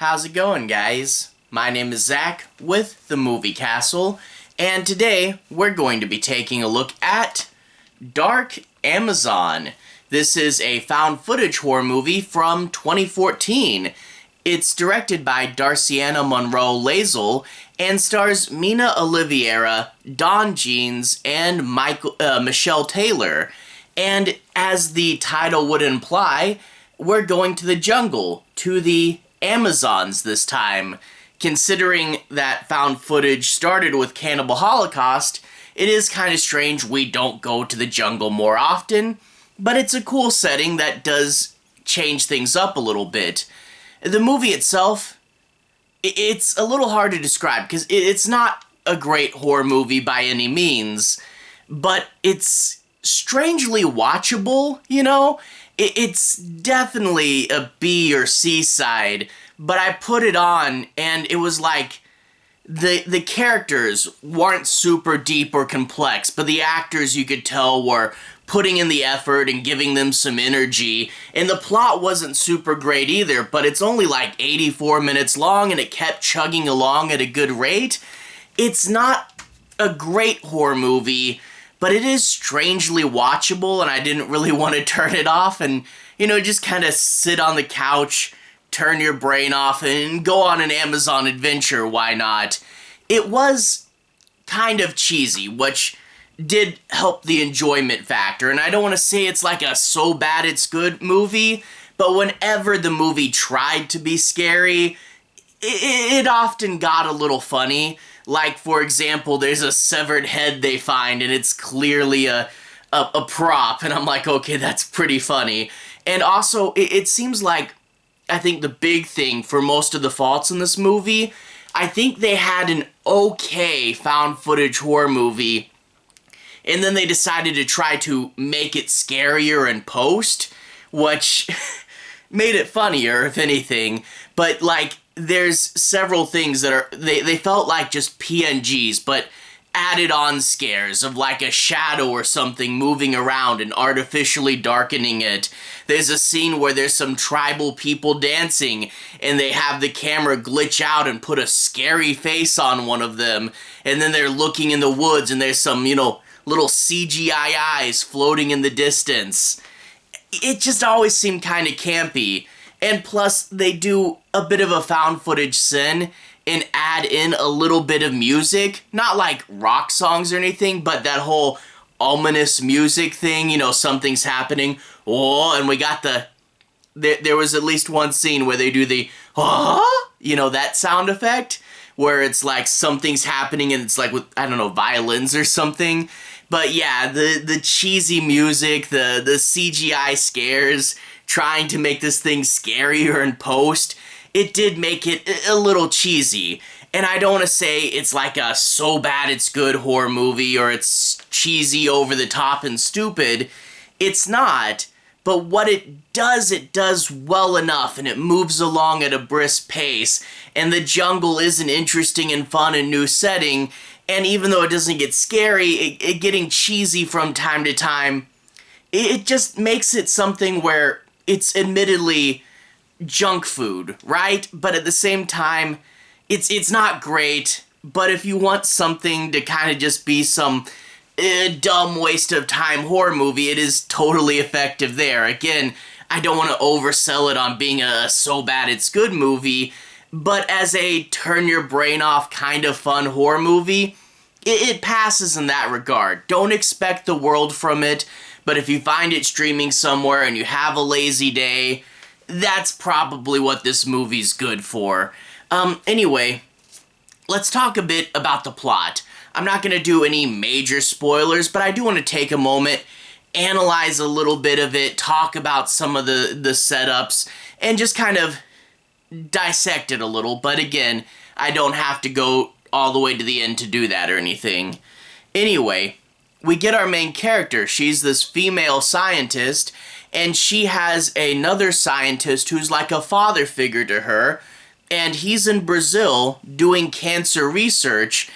How's it going, guys? My name is Zach with The Movie Castle, and today we're going to be taking a look at Dark Amazon. This is a found footage horror movie from 2014. It's directed by Darciana Monroe Lazel and stars Mina Oliveira, Don Jeans, and Michelle Taylor. And as the title would imply, we're going to the jungle, to the Amazons this time. Considering that found footage started with Cannibal Holocaust, it is kind of strange we don't go to the jungle more often, but it's a cool setting that does change things up a little bit. The movie itself, it's a little hard to describe because it's not a great horror movie by any means, but it's strangely watchable, you know? It's definitely a B or C side, but I put it on and it was like the characters weren't super deep or complex, but the actors, you could tell, were putting in the effort and giving them some energy, and the plot wasn't super great either, but it's only like 84 minutes long and it kept chugging along at a good rate. It's not a great horror movie, but it is strangely watchable, and I didn't really want to turn it off and, you know, just kind of sit on the couch, turn your brain off, and go on an Amazon adventure, why not? It was kind of cheesy, which did help the enjoyment factor, and I don't want to say it's like a so bad it's good movie, but whenever the movie tried to be scary, it often got a little funny. Like, for example, there's a severed head they find, and it's clearly a prop, and I'm like, okay, that's pretty funny. And also, it seems like, I think the big thing for most of the faults in this movie, I think they had an okay found footage horror movie, and then they decided to try to make it scarier in post, which made it funnier, if anything. But, like, there's several things that are, they felt like just PNGs, but added on scares of like a shadow or something moving around and artificially darkening it. There's a scene where there's some tribal people dancing and they have the camera glitch out and put a scary face on one of them, and then they're looking in the woods and there's some, you know, little CGI eyes floating in the distance. It just always seemed kind of campy. And plus, they do a bit of a found footage sin and add in a little bit of music. Not like rock songs or anything, but that whole ominous music thing, you know, something's happening. Oh, and we got there was at least one scene where they do the, oh, you know, that sound effect, where it's like something's happening and it's like with, I don't know, violins or something. But yeah, the cheesy music, the CGI scares, trying to make this thing scarier in post, it did make it a little cheesy. And I don't want to say it's like a so bad it's good horror movie or it's cheesy, over the top, and stupid. It's not. But what it does well enough, and it moves along at a brisk pace, and the jungle is an interesting and fun and new setting, and even though it doesn't get scary, it getting cheesy from time to time, it just makes it something where it's admittedly junk food, right? But at the same time, it's not great, but if you want something to kind of just be some dumb waste of time horror movie, it is totally effective there. Again, I don't want to oversell it on being a so bad it's good movie, but as a turn your brain off kind of fun horror movie, it passes in that regard. Don't expect the world from it, but if you find it streaming somewhere and you have a lazy day, that's probably what this movie's good for. Anyway, let's talk a bit about the plot. I'm not going to do any major spoilers, but I do want to take a moment, analyze a little bit of it, talk about some of the setups, and just kind of dissect it a little. But again, I don't have to go all the way to the end to do that or anything. Anyway, we get our main character. She's this female scientist, and she has another scientist who's like a father figure to her, and he's in Brazil doing cancer research.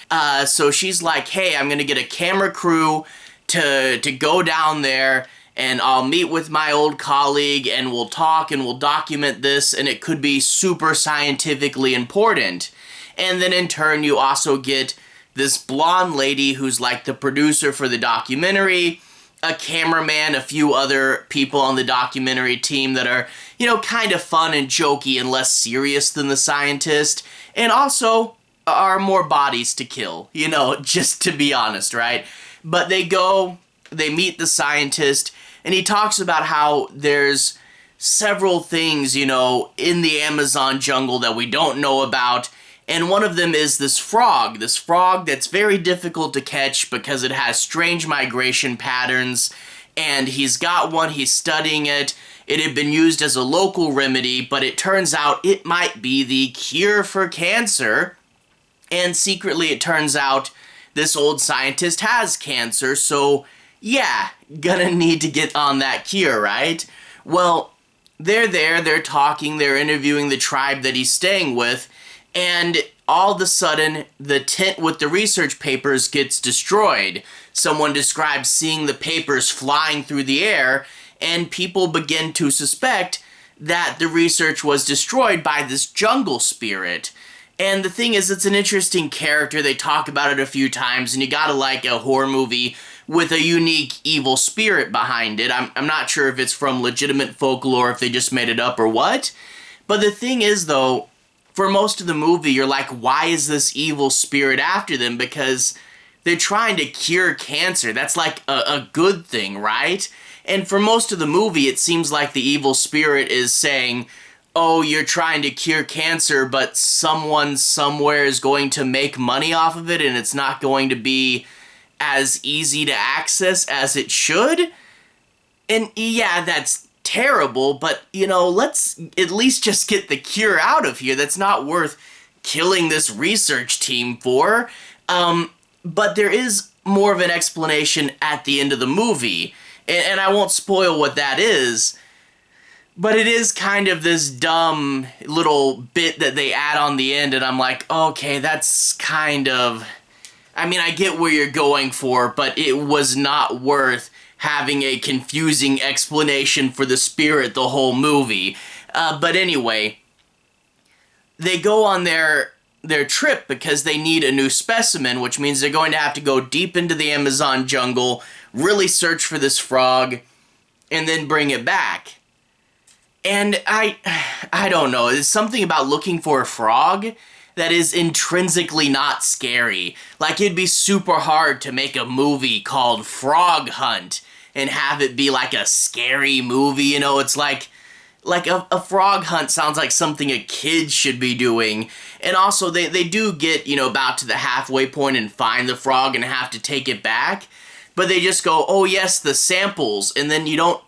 So she's like, hey, I'm gonna get a camera crew to go down there and I'll meet with my old colleague and we'll talk and we'll document this, and it could be super scientifically important. And then in turn, you also get this blonde lady who's like the producer for the documentary, a cameraman, a few other people on the documentary team that are, kind of fun and jokey and less serious than the scientist, and also are more bodies to kill, just to be honest, right? But they meet the scientist, and he talks about how there's several things, in the Amazon jungle that we don't know about. And one of them is this frog that's very difficult to catch because it has strange migration patterns. And he's got one, he's studying it. It had been used as a local remedy, but it turns out it might be the cure for cancer. And secretly, it turns out this old scientist has cancer, so yeah, gonna need to get on that cure, right? Well, they're there, they're talking, they're interviewing the tribe that he's staying with, and all of a sudden, the tent with the research papers gets destroyed. Someone describes seeing the papers flying through the air, and people begin to suspect that the research was destroyed by this jungle spirit. And the thing is, it's an interesting character. They talk about it a few times, and you gotta like a horror movie with a unique evil spirit behind it. I'm not sure if it's from legitimate folklore, if they just made it up or what. But the thing is, though, for most of the movie, you're like, why is this evil spirit after them? Because they're trying to cure cancer. That's like a good thing, right? And for most of the movie, it seems like the evil spirit is saying, oh, you're trying to cure cancer, but someone somewhere is going to make money off of it, and it's not going to be as easy to access as it should. And yeah, that's terrible, but, let's at least just get the cure out of here. That's not worth killing this research team for. But there is more of an explanation at the end of the movie, and I won't spoil what that is, but it is kind of this dumb little bit that they add on the end, and I'm like, okay, that's kind of... I get where you're going for, but it was not worth having a confusing explanation for the spirit the whole movie. But anyway, they go on their trip because they need a new specimen, which means they're going to have to go deep into the Amazon jungle, really search for this frog, and then bring it back. And I don't know, there's something about looking for a frog that is intrinsically not scary. Like, it'd be super hard to make a movie called Frog Hunt and have it be like a scary movie, it's like a frog hunt sounds like something a kid should be doing. And also, they do get, about to the halfway point and find the frog and have to take it back. But they just go, oh yes, the samples, and then you don't...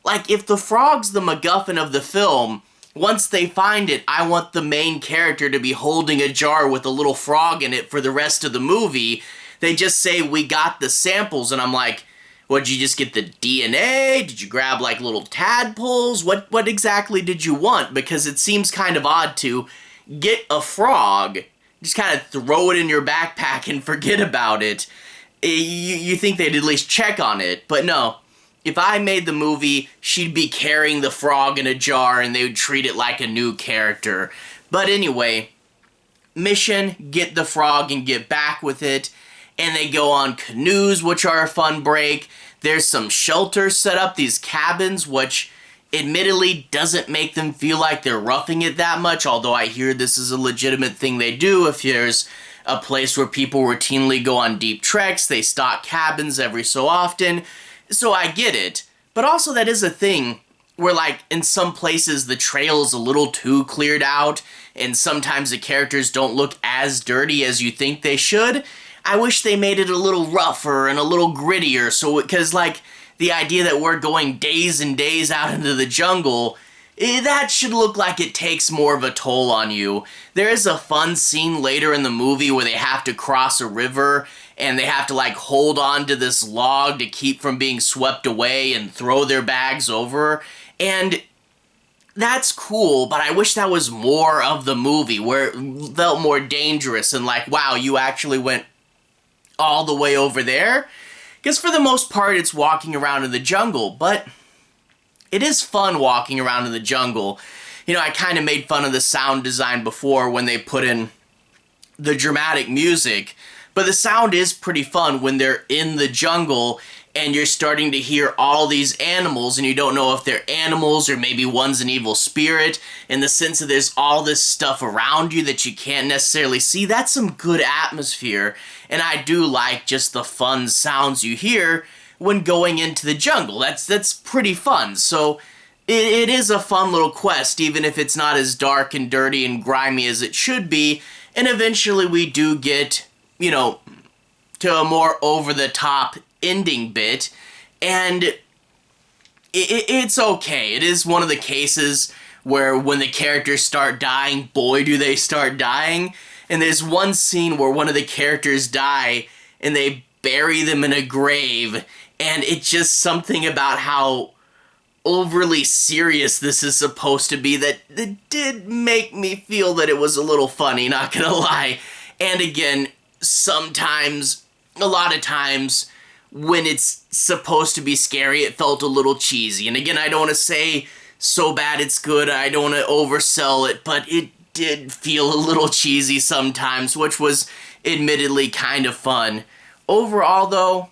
Like, if the frog's the MacGuffin of the film, once they find it, I want the main character to be holding a jar with a little frog in it for the rest of the movie. They just say, we got the samples, and I'm like, what, did you just get the DNA? Did you grab, like, little tadpoles? What exactly did you want? Because it seems kind of odd to get a frog, just kind of throw it in your backpack and forget about it. You think they'd at least check on it, but no. If I made the movie, she'd be carrying the frog in a jar and they would treat it like a new character. But anyway, mission, get the frog and get back with it. And they go on canoes, which are a fun break. There's some shelters set up, these cabins, which admittedly doesn't make them feel like they're roughing it that much, although I hear this is a legitimate thing they do. If there's a place where people routinely go on deep treks, they stock cabins every so often. So I get it, but also that is a thing where, like, in some places the trail's a little too cleared out, and sometimes the characters don't look as dirty as you think they should. I wish they made it a little rougher and a little grittier, because, like, the idea that we're going days and days out into the jungle, that should look like it takes more of a toll on you. There is a fun scene later in the movie where they have to cross a river, and they have to, like, hold on to this log to keep from being swept away and throw their bags over. And that's cool, but I wish that was more of the movie, where it felt more dangerous and like, wow, you actually went all the way over there? Because for the most part, it's walking around in the jungle, but it is fun walking around in the jungle. You know, I kind of made fun of the sound design before when they put in the dramatic music, but the sound is pretty fun when they're in the jungle and you're starting to hear all these animals and you don't know if they're animals or maybe one's an evil spirit, in the sense that there's all this stuff around you that you can't necessarily see. That's some good atmosphere, and I do like just the fun sounds you hear when going into the jungle. That's pretty fun. So it is a fun little quest, even if it's not as dark and dirty and grimy as it should be. And eventually we do get, you know, to a more over-the-top ending bit, and it's okay. It is one of the cases where when the characters start dying, boy do they start dying. And there's one scene where one of the characters die and they bury them in a grave, and it's just something about how overly serious this is supposed to be that did make me feel that it was a little funny, not gonna lie. And again, sometimes, a lot of times, when it's supposed to be scary, it felt a little cheesy. And again, I don't want to say so bad it's good, I don't want to oversell it, but it did feel a little cheesy sometimes, which was admittedly kind of fun. Overall though,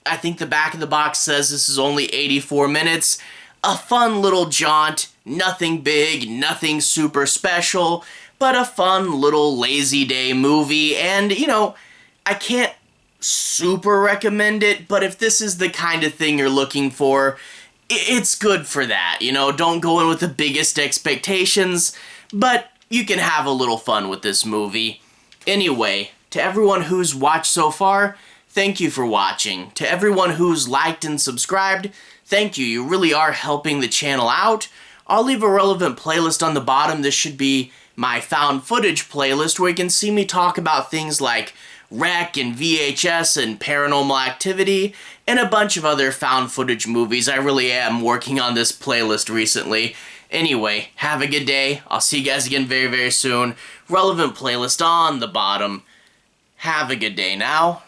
I think the back of the box says this is only 84 minutes. A fun little jaunt, nothing big, nothing super special, but a fun little lazy day movie. And, you know, I can't super recommend it, but if this is the kind of thing you're looking for, it's good for that. You know, don't go in with the biggest expectations, but you can have a little fun with this movie. Anyway, to everyone who's watched so far, thank you for watching. To everyone who's liked and subscribed, thank you. You really are helping the channel out. I'll leave a relevant playlist on the bottom. This should be my found footage playlist where you can see me talk about things like Rec and VHS and Paranormal Activity and a bunch of other found footage movies. I really am working on this playlist recently. Anyway, have a good day. I'll see you guys again very, very soon. Relevant playlist on the bottom. Have a good day now.